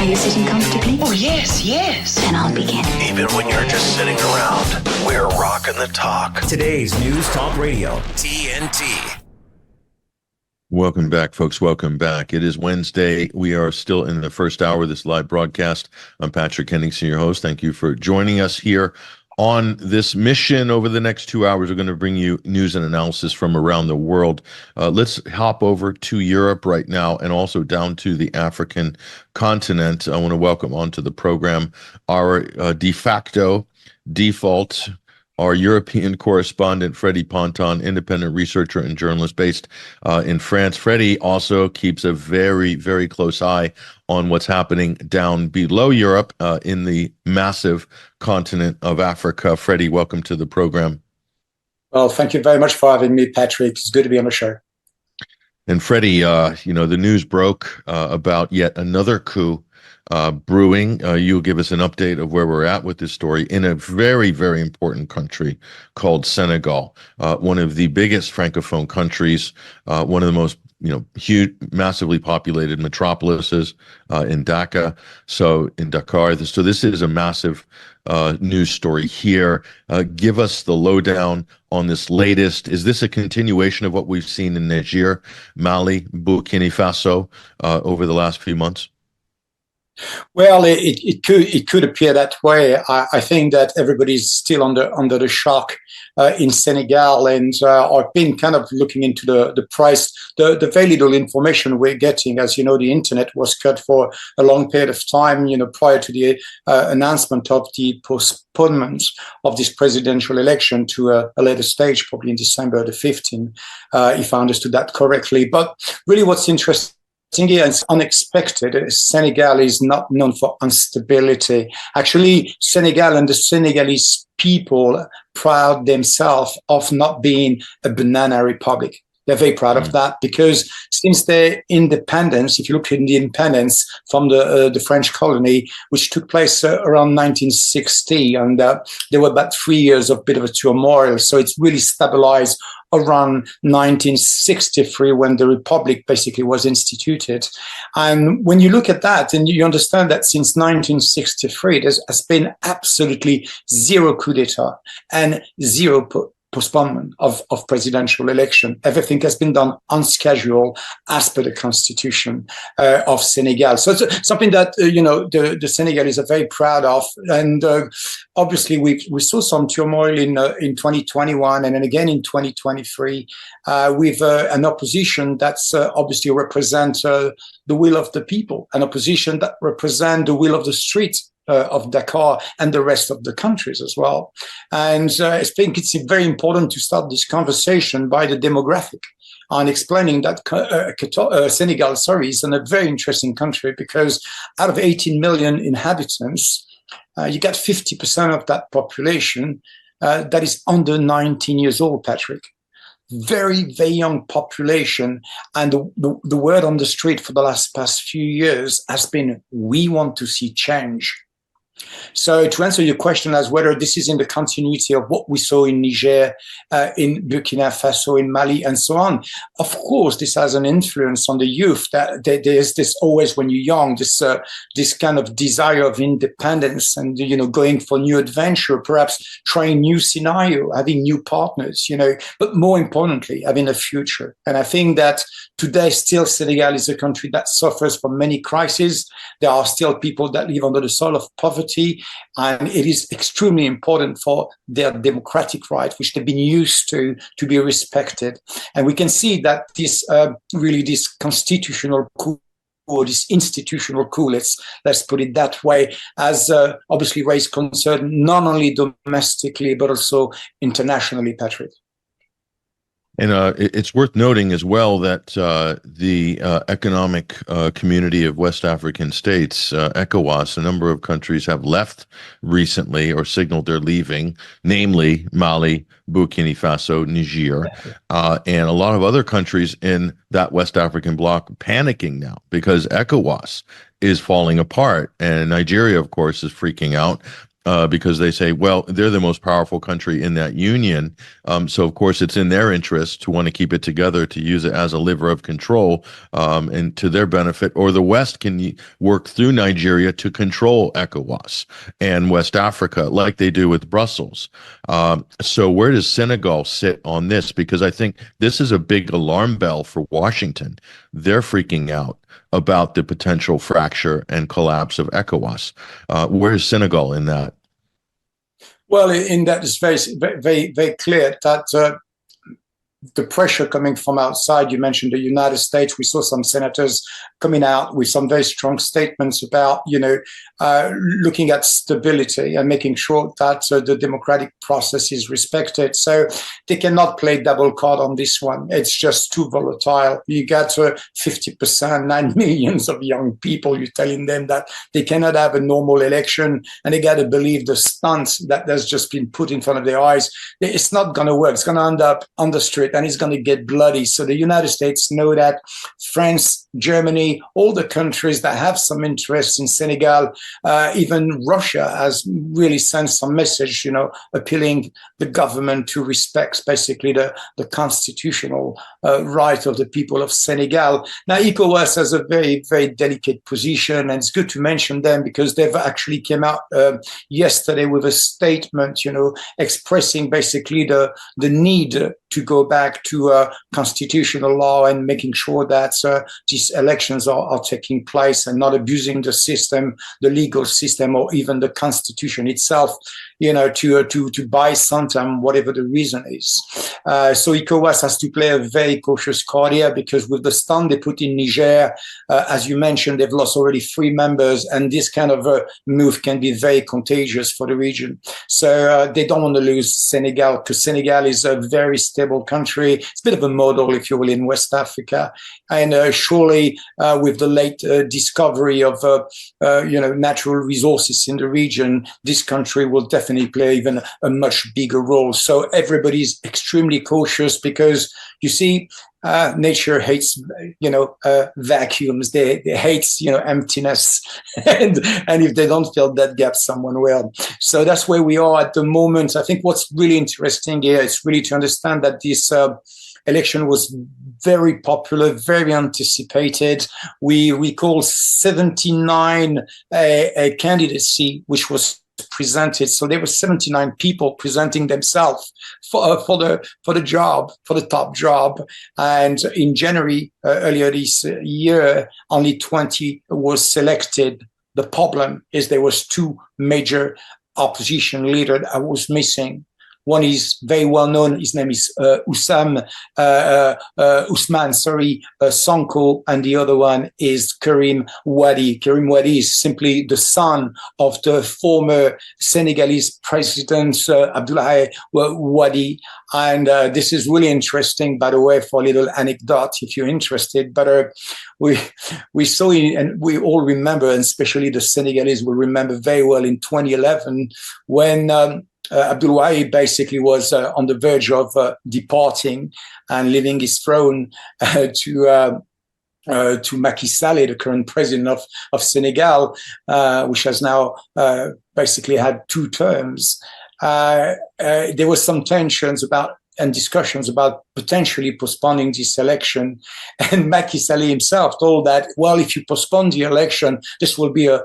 Are you sitting comfortably? Oh, yes, yes. Then I'll begin. Even when you're just sitting around, we're rocking the talk. Today's News Talk Radio. TNT. Welcome back, folks. Welcome back. It is Wednesday. We are still in the first hour of this live broadcast. I'm Patrick Henningsen, your host. Thank you for joining us here on this mission. Over the next 2 hours, we're going to bring you news and analysis from around the world. Let's hop over to Europe right now and also down to the African continent. I want to welcome onto the program our de facto default, our European correspondent, Freddie Ponton, independent researcher and journalist based in France. Freddie also keeps a very, very close eye on what's happening down below Europe in the massive continent of Africa. Freddie, welcome to the program. Well, thank you very much for having me, Patrick. It's good to be on the show. And Freddie, the news broke about yet another coup brewing. You'll give us an update of where we're at with this story in a very, very important country called Senegal, one of the biggest Francophone countries, one of the most huge, massively populated metropolises in Dakar. So this is a massive news story here. Give us the lowdown on this latest. Is this a continuation of what we've seen in Niger, Mali, Burkina Faso over the last few months? Well, it could appear that way. I think that everybody's still under the shock in Senegal, and I've been kind of looking into the price, the very little information we're getting. As you know, the internet was cut for a long period of time, prior to the announcement of the postponement of this presidential election to a later stage, probably in December the 15th, if I understood that correctly. But really what's interesting here, it's unexpected. Senegal is not known for instability. Actually, Senegal and the Senegalese people proud themselves of not being a banana republic. They're very proud of that because since their independence, if you look at the independence from the French colony, which took place around 1960, and there were about 3 years of bit of a turmoil. So it's really stabilized around 1963 when the republic basically was instituted. And when you look at that, and you understand that since 1963, there has been absolutely zero coup d'etat and zero postponement of presidential election. Everything has been done on schedule as per the constitution of Senegal. So it's something that, the Senegalese are very proud of. And obviously we saw some turmoil in 2021 and then again in 2023 with an opposition that's obviously represents the will of the people, an opposition that represents the will of the streets of Dakar and the rest of the countries as well. And I think it's very important to start this conversation by the demographic on explaining that Senegal, is a very interesting country because out of 18 million inhabitants, you got 50% of that population that is under 19 years old, Patrick. Very, very young population. And the word on the street for the past few years has been, we want to see change. So to answer your question as whether this is in the continuity of what we saw in Niger, in Burkina Faso, in Mali, and so on, of course, this has an influence on the youth. That there's this always when you're young, this kind of desire of independence and, going for new adventure, perhaps trying new scenario, having new partners, but more importantly, having a future. And I think that today still Senegal is a country that suffers from many crises. There are still people that live under the soil of poverty. And it is extremely important for their democratic right, which they've been used to be respected. And we can see that this constitutional coup, or this institutional coup, let's put it that way, has obviously raised concern not only domestically but also internationally, Patrick. And it's worth noting as well that the economic community of West African states, ECOWAS, a number of countries have left recently or signaled they're leaving, namely Mali, Burkina Faso, Niger, and a lot of other countries in that West African bloc panicking now because ECOWAS is falling apart. And Nigeria, of course, is freaking out. because they say, well, they're the most powerful country in that union. So, of course, it's in their interest to want to keep it together, to use it as a lever of control and to their benefit. Or the West can work through Nigeria to control ECOWAS and West Africa like they do with Brussels. So where does Senegal sit on this? Because I think this is a big alarm bell for Washington. They're freaking out about the potential fracture and collapse of ECOWAS. Where is Senegal in that? Well, in that it's very clear that the pressure coming from outside, you mentioned the United States, we saw some senators coming out with some very strong statements about, looking at stability and making sure that the democratic process is respected. So they cannot play double card on this one. It's just too volatile. You got 50%, 9 million of young people, you're telling them that they cannot have a normal election, and they got to believe the stunt that has just been put in front of their eyes. It's not going to work. It's going to end up on the street, and it's going to get bloody. So the United States know that. France, Germany, all the countries that have some interest in Senegal, even Russia has really sent some message, appealing the government to respect basically the constitutional right of the people of Senegal. Now, ECOWAS has a very, very delicate position, and it's good to mention them because they've actually came out yesterday with a statement, expressing basically the need to go back to constitutional law and making sure that these elections are taking place and not abusing the system, the legal system, or even the constitution itself, to buy some time, whatever the reason is. So ECOWAS has to play a very cautious card here, because with the stunt they put in Niger, as you mentioned, they've lost already 3 members, and this kind of move can be very contagious for the region. So they don't want to lose Senegal, because Senegal is a very stable country. It's a bit of a model, if you will, in West Africa. And surely with the late discovery of natural resources in the region, this country will definitely play even a much bigger role. So everybody's extremely cautious, because you see, nature hates, vacuums. They hate, emptiness, and if they don't fill that gap, someone will. So that's where we are at the moment. I think what's really interesting here is really to understand that this election was very popular, very anticipated. We recall 79 candidacy, which was presented. So there were 79 people presenting themselves for the job, for the top job. And in January, earlier this year, only 20 was selected. The problem is there was 2 major opposition leaders that was missing. One is very well known. His name is Ousmane, Sonko, and the other one is Karim Wadi. Karim Wadi is simply the son of the former Senegalese president Abdoulaye Wadi. And this is really interesting, by the way, for a little anecdote, if you're interested. But we saw, and we all remember, and especially the Senegalese will remember very well, in 2011 when Abdoulaye basically was on the verge of departing and leaving his throne to Macky Sall, the current president of Senegal, which has now basically had 2 terms. There were some tensions about and discussions about potentially postponing this election. And Macky Sall himself told that, well, if you postpone the election, this will be a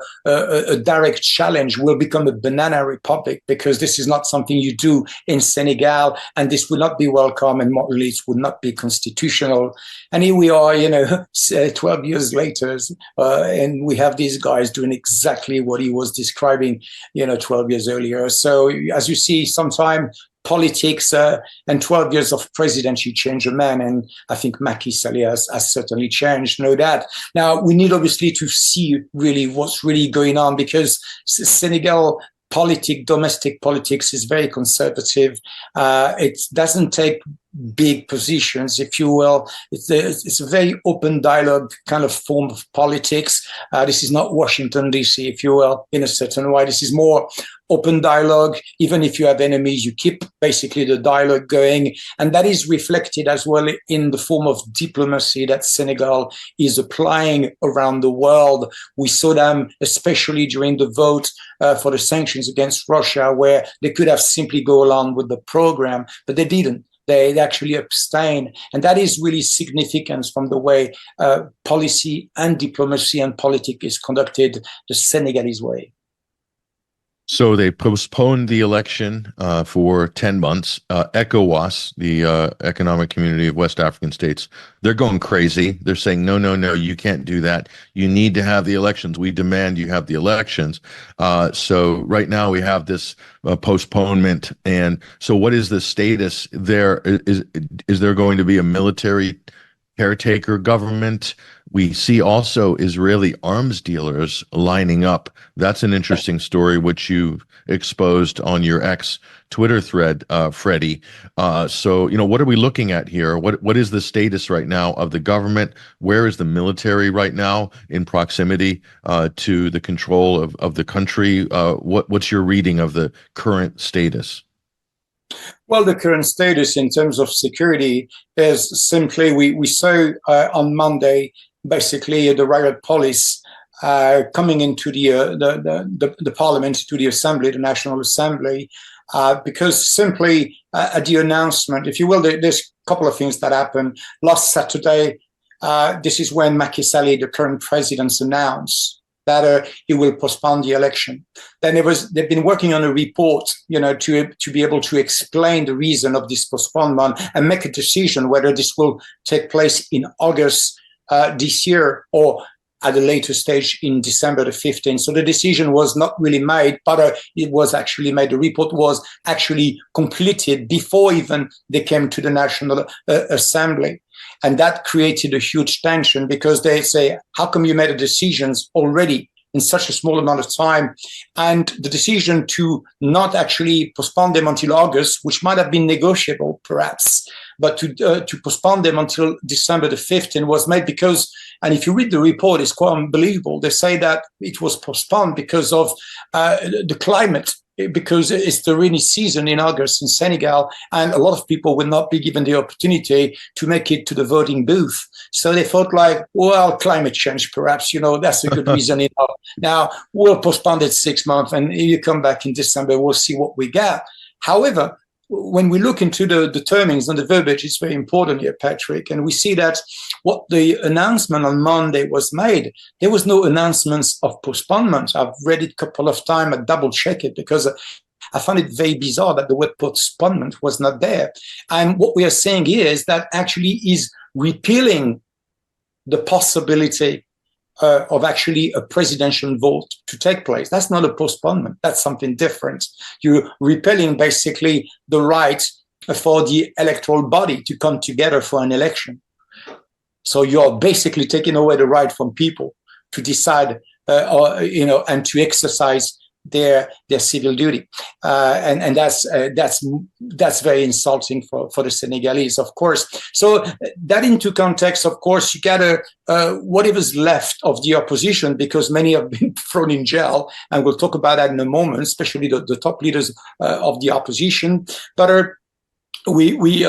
direct challenge. We'll become a banana republic, because this is not something you do in Senegal, and this will not be welcome, and more really, it would not be constitutional. And here we are, 12 years later, and we have these guys doing exactly what he was describing, 12 years earlier. So as you see, sometimes politics and 12 years of presidency change a man, and I think Macky Sall has certainly changed, no doubt. Now, we need obviously to see really what's really going on, because Senegal domestic politics is very conservative. It doesn't take big positions, if you will. It's a very open dialogue kind of form of politics. This is not Washington, D.C., if you will, in a certain way. This is more open dialogue. Even if you have enemies, you keep basically the dialogue going. And that is reflected as well in the form of diplomacy that Senegal is applying around the world. We saw them, especially during the vote for the sanctions against Russia, where they could have simply go along with the program, but they didn't. They actually abstain. And that is really significant from the way policy and diplomacy and politics is conducted the Senegalese way. So they postponed the election for 10 months. ECOWAS, the Economic Community of West African States, they're going crazy. They're saying, no, you can't do that. You need to have the elections. We demand you have the elections. So right now we have this postponement. And so what is the status there? Is there going to be a military caretaker government? We see also Israeli arms dealers lining up. That's an interesting story, which you exposed on your ex Twitter thread, Freddie. So, what are we looking at here? What is the status right now of the government? Where is the military right now in proximity to the control of the country? What's your reading of the current status? Well, the current status in terms of security is simply, we saw on Monday, basically the riot police coming into the parliament, to the assembly, the National Assembly, because simply at the announcement, if you will, there's a couple of things that happened. Last Saturday, this is when Macky Sall, the current president, announced that he will postpone the election. Then they've been working on a report, to be able to explain the reason of this postponement and make a decision whether this will take place in August this year or at a later stage in December the 15th. So the decision was not really made, but it was actually made. The report was actually completed before even they came to the National Assembly. And that created a huge tension because they say, how come you made the decisions already in such a small amount of time? And the decision to not actually postpone them until August, which might have been negotiable perhaps, but to postpone them until December the 15th was made because, and if you read the report, it's quite unbelievable. They say that it was postponed because of the climate, because it's the rainy season in August in Senegal, and a lot of people will not be given the opportunity to make it to the voting booth. So they thought well, climate change, perhaps, that's a good reason. Now we'll postpone it 6 months, and you come back in December, we'll see what we get. However, when we look into the termings and the verbiage, it's very important here, Patrick, and we see that what the announcement on Monday was made, there was no announcements of postponement. I've read it a couple of times, I double-check it because I found it very bizarre that the word postponement was not there. And what we are saying here is that actually is repealing the possibility of actually a presidential vote to take place. That's not a postponement. That's something different. You're repealing basically the right for the electoral body to come together for an election. So you're basically taking away the right from people to decide, and to exercise their civil duty, and that's very insulting for the Senegalese, of course. So that into context, of course, you gather whatever's left of the opposition, because many have been thrown in jail, and we'll talk about that in a moment, especially the top leaders of the opposition. But we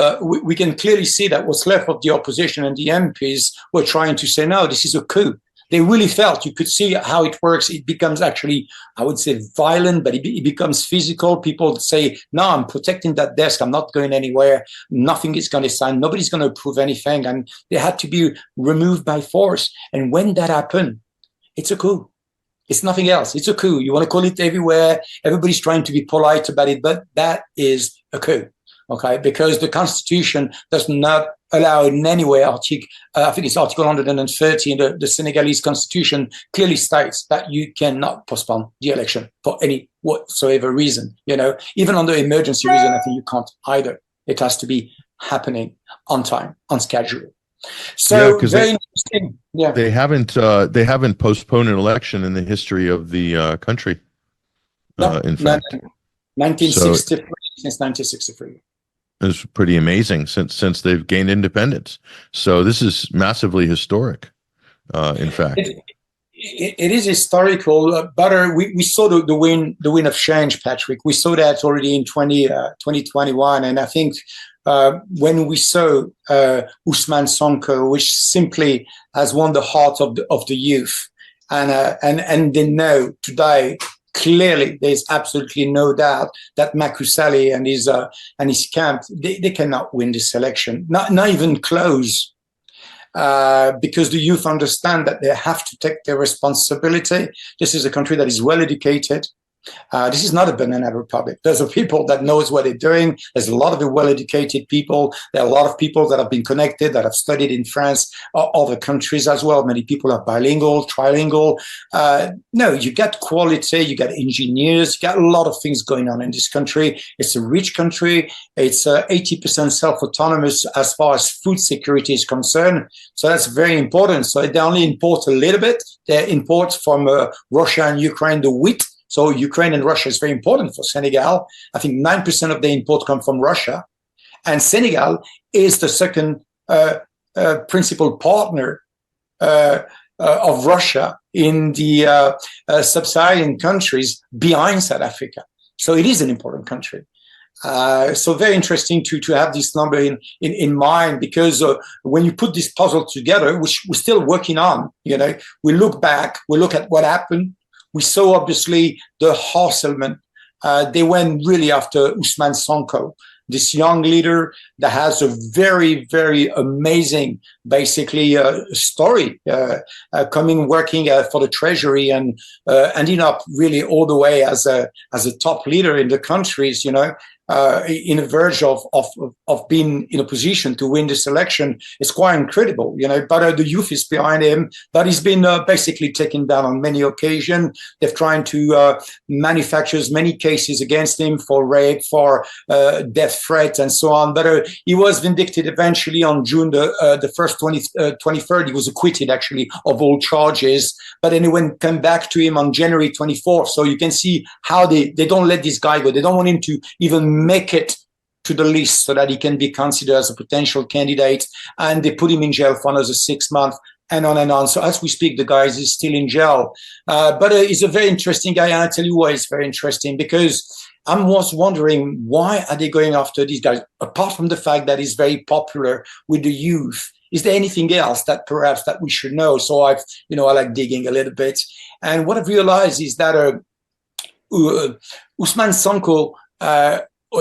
can clearly see that what's left of the opposition and the MPs were trying to say, no, this is a coup. They really felt, you could see how it works. It becomes actually, I would say, violent, but it becomes physical. People say, no, I'm protecting that desk. I'm not going anywhere. Nothing is going to sign. Nobody's going to approve anything. And they had to be removed by force. And when that happened, it's a coup. It's nothing else. It's a coup. You want to call it everywhere. Everybody's trying to be polite about it, but that is a coup. Okay, because the Constitution does not allow in any way, I think it's Article 130 in the Senegalese Constitution clearly states that you cannot postpone the election for any whatsoever reason. Even under emergency reason, I think you can't either. It has to be happening on time, on schedule. So very interesting. Yeah, they haven't postponed an election in the history of the country. In fact, 1963 since 1963. is pretty amazing since they've gained independence. So this is massively historic, in fact. It is historical, but we saw the wind of change, Patrick. We saw that already in 2021, and I think when we saw Ousmane Sonko, which simply has won the heart of the youth, and they know today clearly there's absolutely no doubt that Macky Sall and his camp they cannot win this election, not even close. Because the youth understand that they have to take their responsibility. This is a country that is well educated. This is not a banana republic. There's a people that knows what they're doing. There's a lot of well-educated people. There are a lot of people that have been connected, that have studied in France or other countries as well. Many people are bilingual, trilingual. No, you get quality, you get engineers, you got a lot of things going on in this country. It's a rich country. It's 80% self-autonomous as far as food security is concerned. So that's very important. So they only import a little bit. They import from Russia and Ukraine the wheat. So Ukraine and Russia is very important for Senegal. I think 9% of the import come from Russia. And Senegal is the second principal partner of Russia in the sub-Saharan countries behind South Africa. So it is an important country. So very interesting to have this number in mind, because when you put this puzzle together, which we're still working on, we look back, we look at what happened. We saw, obviously, the horsemen. They went really after Ousmane Sonko, this young leader that has a very, very amazing, basically, story, working for the treasury and ending up really all the way as a top leader in the countries, in a verge of being in a position to win this election. It's quite incredible, but the youth is behind him, but he's been basically taken down on many occasions. They've tried to manufacture many cases against him for rape, for death threat, and so on. But he was vindicated eventually on June the 1st, 23rd. He was acquitted, actually, of all charges. But then it came back to him on January 24th. So you can see how they don't let this guy go. They don't want him to even make it to the list so that he can be considered as a potential candidate, and they put him in jail for another 6 months, and on and on. So as we speak, the guy is still in jail. But he's a very interesting guy, and I'll tell you why it's very interesting, because I was wondering, why are they going after these guys? Apart from the fact that he's very popular with the youth, is there anything else that perhaps that we should know? So I like digging a little bit. And what I've realized is that Ousmane Sonko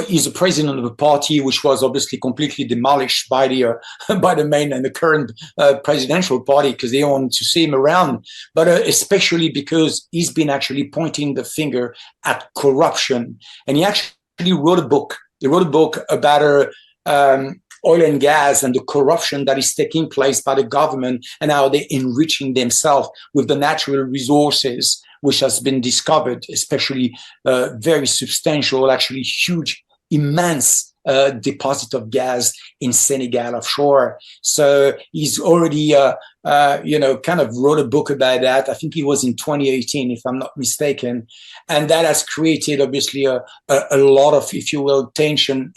is the president of a party which was obviously completely demolished by the main and the current presidential party, because they don't want to see him around, but especially because he's been actually pointing the finger at corruption. And he actually wrote a book. He wrote a book about oil and gas and the corruption that is taking place by the government, and how they're enriching themselves with the natural resources which has been discovered, especially very substantial, actually huge, immense deposit of gas in Senegal offshore. So he's already, kind of wrote a book about that. I think it was in 2018, if I'm not mistaken. And that has created, obviously, a lot of, if you will, tension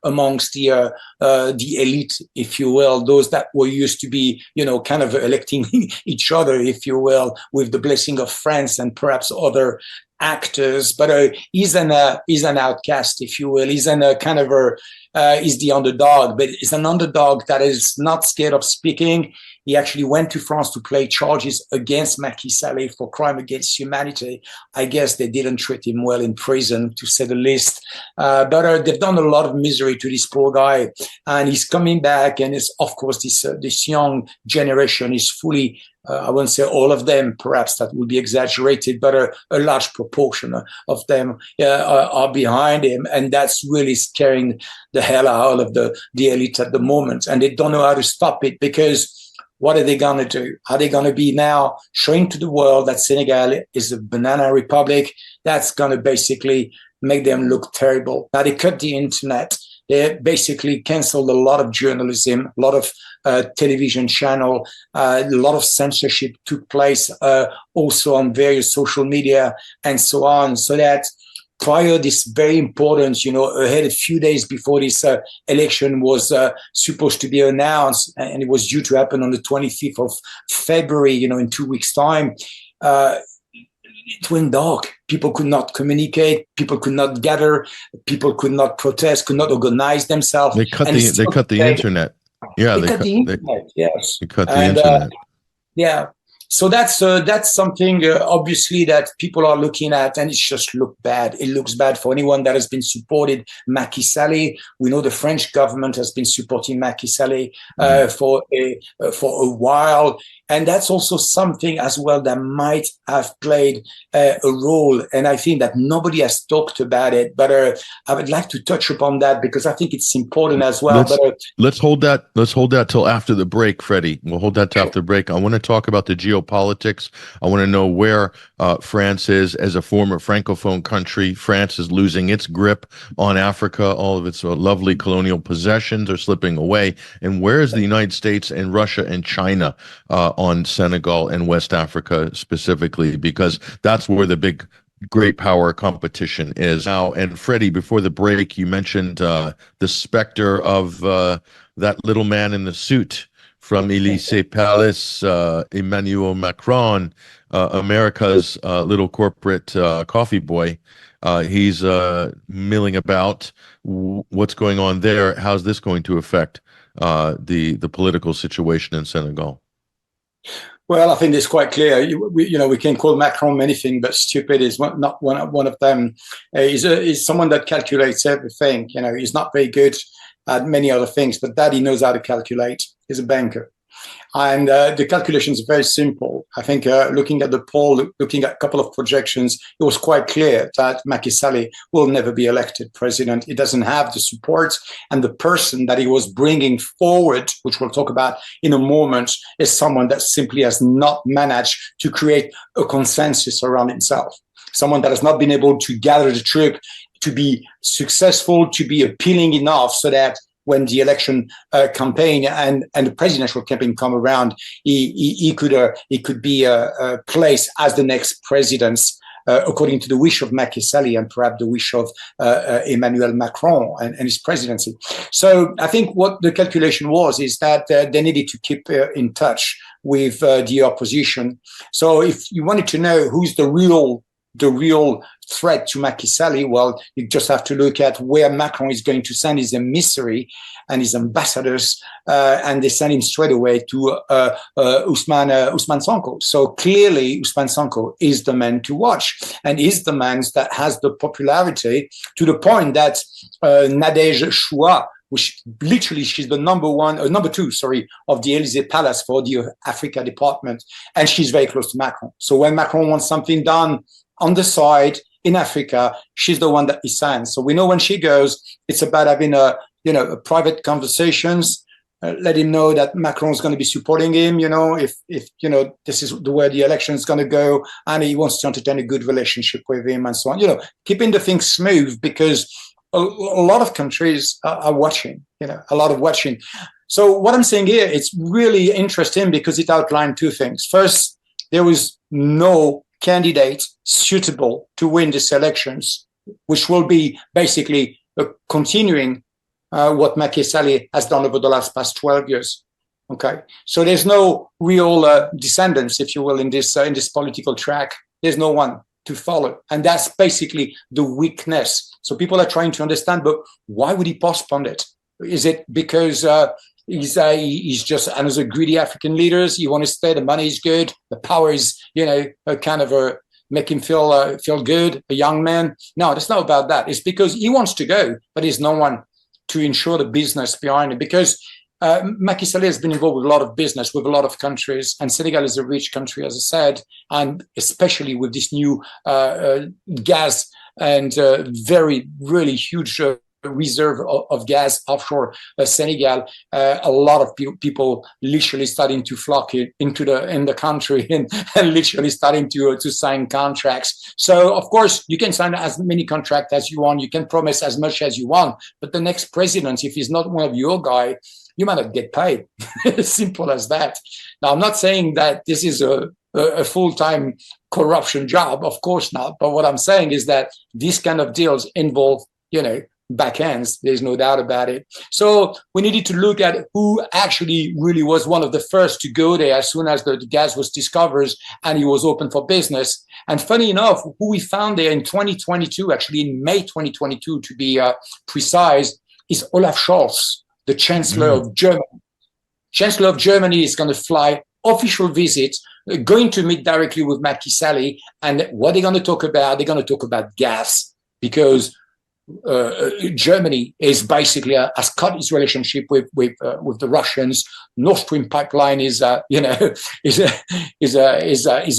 amongst the elite, if you will, those that were used to be, kind of electing each other, if you will, with the blessing of France and perhaps other actors. But he's an outcast, if you will. He's he's the underdog, but he's an underdog that is not scared of speaking. He actually went to France to play charges against Macky Sall for crime against humanity. I guess they didn't treat him well in prison, to say the least. But they've done a lot of misery to this poor guy, and he's coming back. And it's, of course, this young generation is fully, I won't say all of them, perhaps that would be exaggerated, but a large proportion of them are behind him. And that's really scaring the hell out of the elite at the moment. And they don't know how to stop it, because what are they going to do? Are they going to be now showing to the world that Senegal is a banana republic? That's going to basically make them look terrible. Now, they cut the internet. They basically canceled a lot of journalism, a lot of television channel, a lot of censorship took place also on various social media and so on. So that prior this very important, ahead a few days before this election was supposed to be announced, and it was due to happen on the 25th of February, in 2 weeks' time, it went dark. People could not communicate. People could not gather. People could not protest, could not organize themselves. They cut the internet. Yeah, they cut the internet. Yes, they cut the internet. Yeah. So that's something obviously that people are looking at, and it just looks bad. It looks bad for anyone that has been supported Macky Sall. We know the French government has been supporting Macky Sall for a while, and that's also something as well that might have played a role. And I think that nobody has talked about it, but I would like to touch upon that because I think it's important as well. Let's hold that till after the break, Freddie. We'll hold that till after the break. I want to talk about the geopolitics. I want to know where France is as a former Francophone country. France is losing its grip on Africa. All of its lovely colonial possessions are slipping away. And where is the United States and Russia and China on Senegal and West Africa specifically? Because that's where the big great power competition is now. And Freddie, before the break, you mentioned the specter of that little man in the suit from Élysée Palace, Emmanuel Macron, America's little corporate coffee boy. He's milling about. What's going on there? How's this going to affect the political situation in Senegal? Well, I think it's quite clear. We can call Macron anything, but stupid is not one of them. He's someone that calculates everything. He's not very good at many other things, but that he knows how to calculate. He's a banker. And the calculations are very simple. I think looking at the poll, looking at a couple of projections, it was quite clear that Macky Sall will never be elected president. He doesn't have the support, and the person that he was bringing forward, which we'll talk about in a moment, is someone that simply has not managed to create a consensus around himself. Someone that has not been able to gather the troop to be successful, to be appealing enough so that when the election campaign and the presidential campaign come around, he could be placed as the next president, according to the wish of Macky Sall and perhaps the wish of Emmanuel Macron and his presidency. So I think what the calculation was is that they needed to keep in touch with the opposition. So if you wanted to know who's the real threat to Macky Sall, well, you just have to look at where Macron is going to send his emissary and his ambassadors, and they send him straight away to Ousmane Sonko. So clearly, Ousmane Sonko is the man to watch, and is the man that has the popularity to the point that Nadège Choua, which literally she's the number two, of the Élysée Palace for the Africa department, and she's very close to Macron. So when Macron wants something done on the side in Africa, she's the one that he sends. So we know when she goes, it's about having a private conversations, let him know that Macron's going to be supporting him. If this is the way the election is going to go, and he wants to entertain a good relationship with him and so on. Keeping the thing smooth because a lot of countries are watching. A lot of watching. So what I'm saying here, it's really interesting because it outlined two things. First, there was no candidate suitable to win these elections, which will be basically continuing what Macky Sall has done over the past 12 years. Okay, so there's no real descendants, if you will, in this political track. There's no one to follow, and that's basically the weakness. So people are trying to understand, but why would he postpone it? Is it because he's just another greedy African leaders? You want to stay, the money is good, the power is, kind of make him feel good, a young man. No, it's not about that. It's because he wants to go, but there's no one to ensure the business behind it. Because Macky Sall has been involved with a lot of business with a lot of countries, and Senegal is a rich country, as I said, and especially with this new gas and really huge reserve of gas offshore Senegal, a lot of people literally starting to flock in the country and literally starting to sign contracts. So of course you can sign as many contracts as you want, you can promise as much as you want, but the next president, if he's not one of your guy, you might not get paid. Simple as that. Now I'm not saying that this is a a full-time corruption job. Of course not. But what I'm saying is that these kind of deals involve, back ends. There's no doubt about it. So we needed to look at who actually really was one of the first to go there as soon as the gas was discovered and it was open for business. And funny enough, who we found there in 2022, actually in May 2022 to be precise, is Olaf Scholz, the Chancellor of Germany. Chancellor of Germany is going to fly official visit, going to meet directly with Macky Sall. And what they're going to talk about? They're going to talk about gas, because Germany is basically has cut its relationship with the Russians. Nord Stream pipeline is a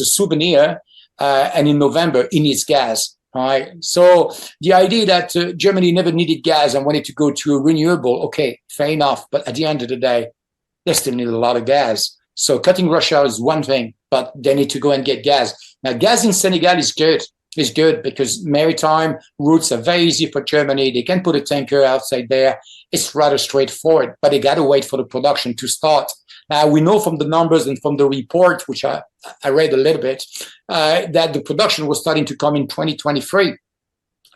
souvenir, and in November it needs gas. Right. So the idea that Germany never needed gas and wanted to go to a renewable, okay, fair enough. But at the end of the day, they still need a lot of gas. So cutting Russia is one thing, but they need to go and get gas. Now, gas in Senegal is good. It's good because maritime routes are very easy for Germany. They can put a tanker outside there. It's rather straightforward, but they got to wait for the production to start. Now, we know from the numbers and from the report, which I read a little bit, that the production was starting to come in 2023,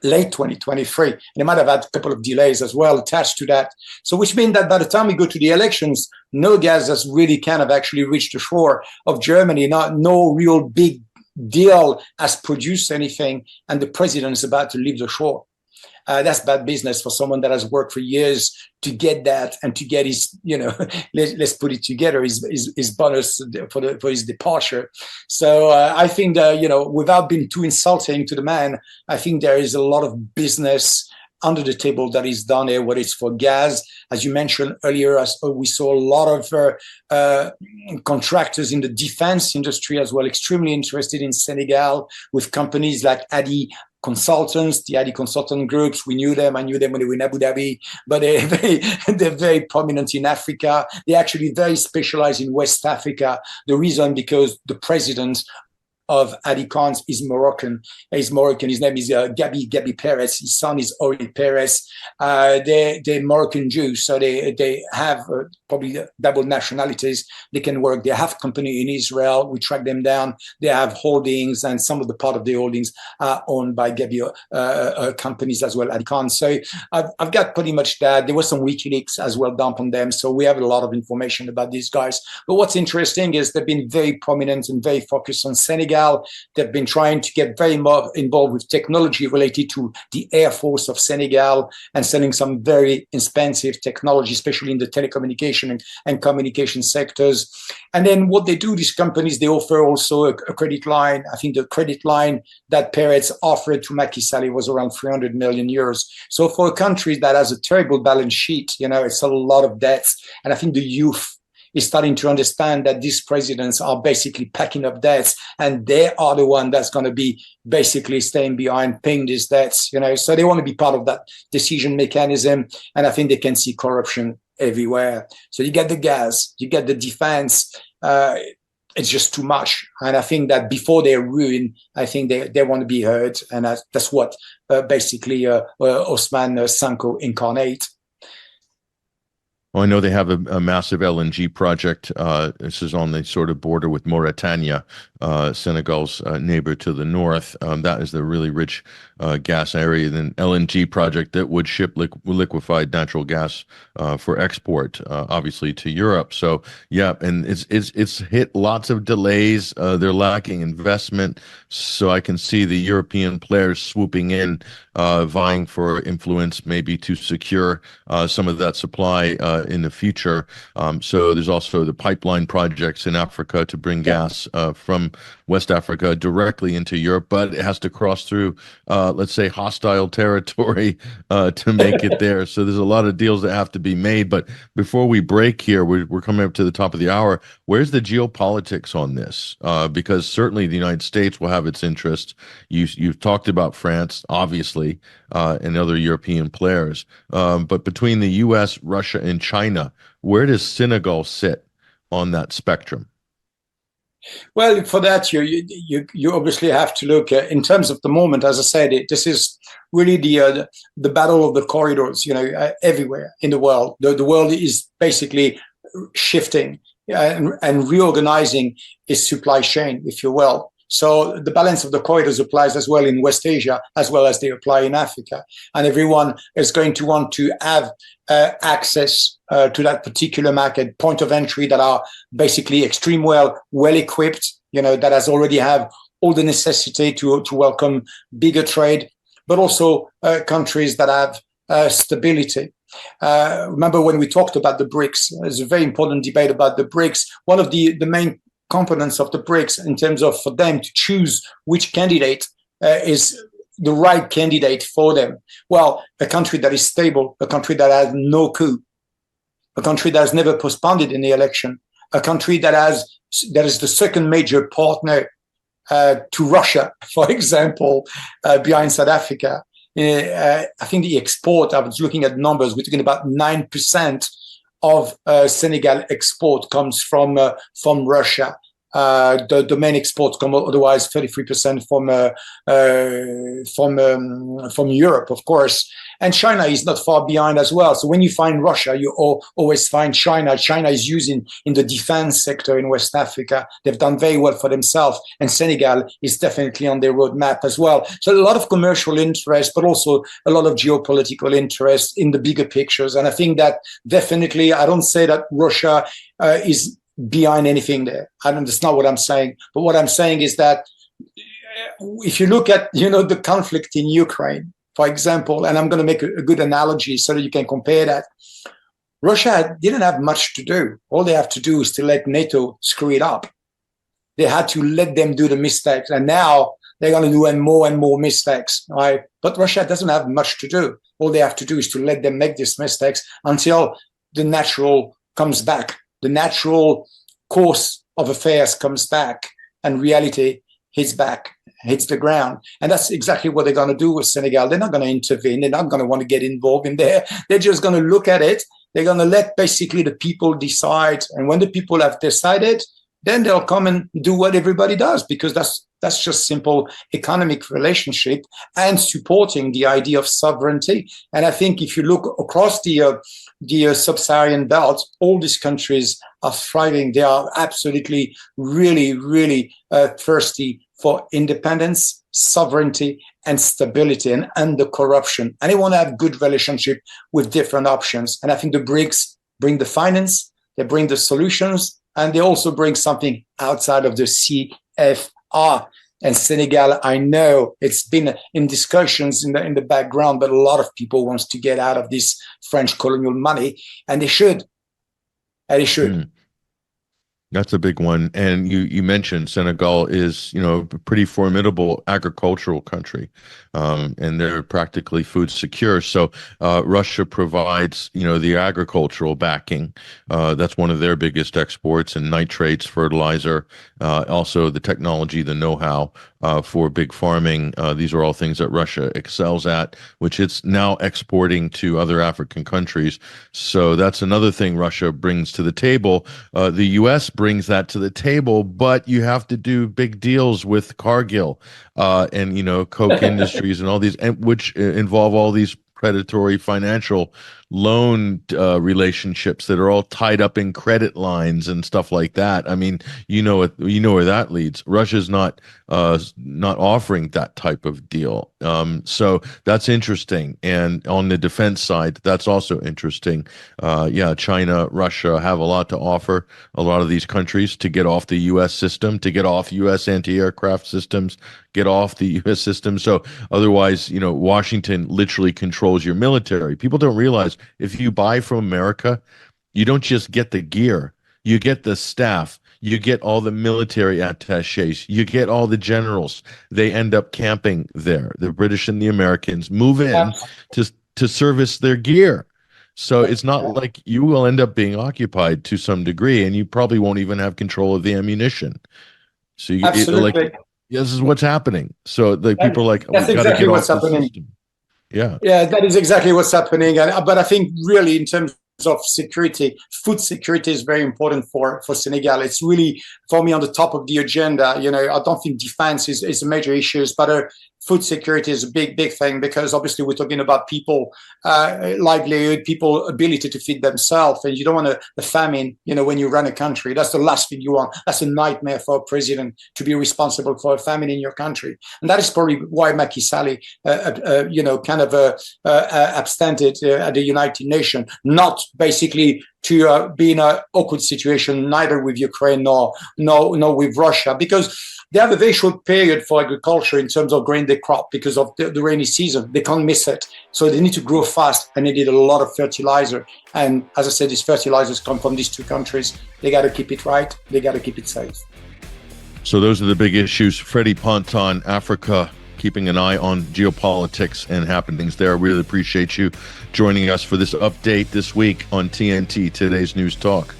late 2023. And they might have had a couple of delays as well attached to that. So which means that by the time we go to the elections, no gas has really kind of actually reached the shore of Germany. No real big deal has produced anything, and the president is about to leave the shore. That's bad business for someone that has worked for years to get that and to get his, let's put it together, his bonus for his departure. So I think that, without being too insulting to the man, I think there is a lot of business under the table that is done here, whether it's for gas. As you mentioned earlier, we saw a lot of contractors in the defense industry as well, extremely interested in Senegal, with companies like Adi Consultants, the Adi Consultant groups. We knew them. I knew them when they were in Abu Dhabi, but they're very prominent in Africa. They're actually very specialized in West Africa. The reason, because the president of Adi Khan's is Moroccan. He's Moroccan. His name is Gabi Perez. His son is Ori Perez. They're Moroccan Jews, so they have probably double nationalities. They can work. They have company in Israel. We track them down. They have holdings, and some of the part of the holdings are owned by Gabi companies as well, Adi Khan. So I've got pretty much that. There was some WikiLeaks as well dumped on them, so we have a lot of information about these guys. But what's interesting is they've been very prominent and very focused on Senegal. They've been trying to get very much involved with technology related to the Air Force of Senegal and selling some very expensive technology, especially in the telecommunication and communication sectors. And then what they do, these companies, they offer also a credit line. I think the credit line that Perez offered to Macky Sall was around 300 million euros. So for a country that has a terrible balance sheet, it's a lot of debts. And I think the youth is starting to understand that these presidents are basically packing up debts, and they are the one that's going to be basically staying behind paying these debts, so they want to be part of that decision mechanism. And I think they can see corruption everywhere. So you get the gas, you get the defense, it's just too much. And I think that before they're ruined, I think they want to be heard. And that's what basically Ousmane Sonko incarnate. Well, I know they have a massive LNG project. This is on the sort of border with Mauritania, Senegal's neighbor to the north. That is the really rich gas area. Then LNG project that would ship liquefied natural gas for export, obviously to Europe. So yeah, and it's hit lots of delays. They're lacking investment. So I can see the European players swooping in, vying for influence, maybe to secure some of that supply in the future. So there's also the pipeline projects in Africa to bring gas from West Africa directly into Europe, but it has to cross through, let's say, hostile territory to make it there. So there's a lot of deals that have to be made. But before we break here, we're coming up to the top of the hour. Where's the geopolitics on this? Because certainly the United States will have its interest. You've talked about France, obviously, and other European players. But between the U.S., Russia, and China, where does Senegal sit on that spectrum? Well, for that, you obviously have to look in terms of the moment. As I said, this is really the battle of the corridors. Everywhere in the world, the world is basically shifting and reorganizing its supply chain, if you will. So the balance of the corridors applies as well in West Asia, as well as they apply in Africa. And everyone is going to want to have access to that particular market, point of entry that are basically extreme well equipped, that has already have all the necessity to welcome bigger trade, but also countries that have stability. Remember when we talked about the BRICS, there's a very important debate about the BRICS. One of the main components of the BRICS in terms of for them to choose which candidate is the right candidate for them. Well, a country that is stable, a country that has no coup, a country that has never postponed any election, a country that is the second major partner to Russia, for example, behind South Africa. I think the export, I was looking at numbers, we're talking about 9% of Senegal export comes from Russia. The main exports come otherwise 33% from Europe, of course. And China is not far behind as well. So when you find Russia, you always find China. China is using in the defense sector in West Africa. They've done very well for themselves. And Senegal is definitely on their roadmap as well. So a lot of commercial interest, but also a lot of geopolitical interest in the bigger pictures. And I think that definitely, I don't say that Russia is behind anything there. That's not what I'm saying. But what I'm saying is that if you look at, the conflict in Ukraine, for example, and I'm going to make a good analogy so that you can compare that. Russia didn't have much to do. All they have to do is to let NATO screw it up. They had to let them do the mistakes. And now they're going to do more and more mistakes, right? But Russia doesn't have much to do. All they have to do is to let them make these mistakes until the natural comes back. The natural course of affairs comes back and reality hits the ground. And that's exactly what they're going to do with Senegal. They're not going to intervene. They're not going to want to get involved in there. They're just going to look at it. They're going to let basically the people decide. And when the people have decided, then they'll come and do what everybody does, because that's just simple economic relationship and supporting the idea of sovereignty. And I think if you look across the sub-Saharan belt, all these countries are thriving. They are absolutely, really, really thirsty for independence, sovereignty, and stability, and under corruption. And they want to have good relationship with different options. And I think the BRICS bring the finance, they bring the solutions, and they also bring something outside of the CFR. And Senegal, I know it's been in discussions in the background, but a lot of people wants to get out of this French colonial money, and they should. And they should. Mm. That's a big one. And you mentioned Senegal is, a pretty formidable agricultural country, and they're practically food secure. So Russia provides, the agricultural backing. That's one of their biggest exports, and nitrates, fertilizer, also the technology, the know-how for big farming. These are all things that Russia excels at, which it's now exporting to other African countries. So that's another thing Russia brings to the table. The U.S. brings that to the table, but you have to do big deals with Cargill and Coke Industries and all these, which involve all these predatory financial loan relationships that are all tied up in credit lines and stuff like that. I mean, where that leads. Russia's not offering that type of deal. So that's interesting. And on the defense side, that's also interesting. China, Russia have a lot to offer. A lot of these countries to get off the U.S. system, to get off U.S. anti-aircraft systems, get off the U.S. system. So otherwise, Washington literally controls your military. People don't realize if you buy from America, you don't just get the gear, you get the staff, you get all the military attaches, you get all the generals. They end up camping there. The British and the Americans move in to service their gear. So it's not like you will end up being occupied to some degree, and you probably won't even have control of the ammunition. So this is what's happening. So people are like, that's exactly what's happening. System. Yeah, that is exactly what's happening. But I think really in terms of security, food security is very important for Senegal. It's really for me on the top of the agenda. You know, I don't think defense is a major issue, but food security is a big thing, because obviously we're talking about people livelihood, people ability to feed themselves, and you don't want a famine, you know, when you run a country. That's the last thing you want. That's a nightmare for a president, to be responsible for a famine in your country. And that is probably why Macky Sall abstented at the United Nations, not basically to be in an awkward situation, neither with Ukraine nor with Russia, because they have a very short period for agriculture in terms of growing the crop because of the rainy season. They can't miss it. So they need to grow fast, and they need a lot of fertilizer. And as I said, these fertilizers come from these two countries. They got to keep it right. They got to keep it safe. So those are the big issues. Freddie Ponton, Africa, keeping an eye on geopolitics and happenings there. I really appreciate you joining us for this update this week on TNT, Today's News Talk.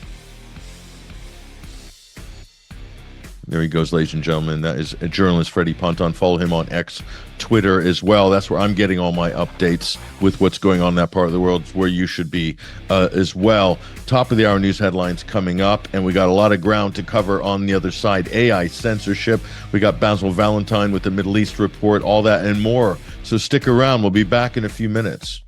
There he goes, ladies and gentlemen. That is a journalist, Freddie Ponton. Follow him on X, Twitter as well. That's where I'm getting all my updates with what's going on in that part of the world, where you should be as well. Top of the hour news headlines coming up, and we got a lot of ground to cover on the other side. AI censorship. We got Basil Valentine with the Middle East report, all that and more. So stick around. We'll be back in a few minutes.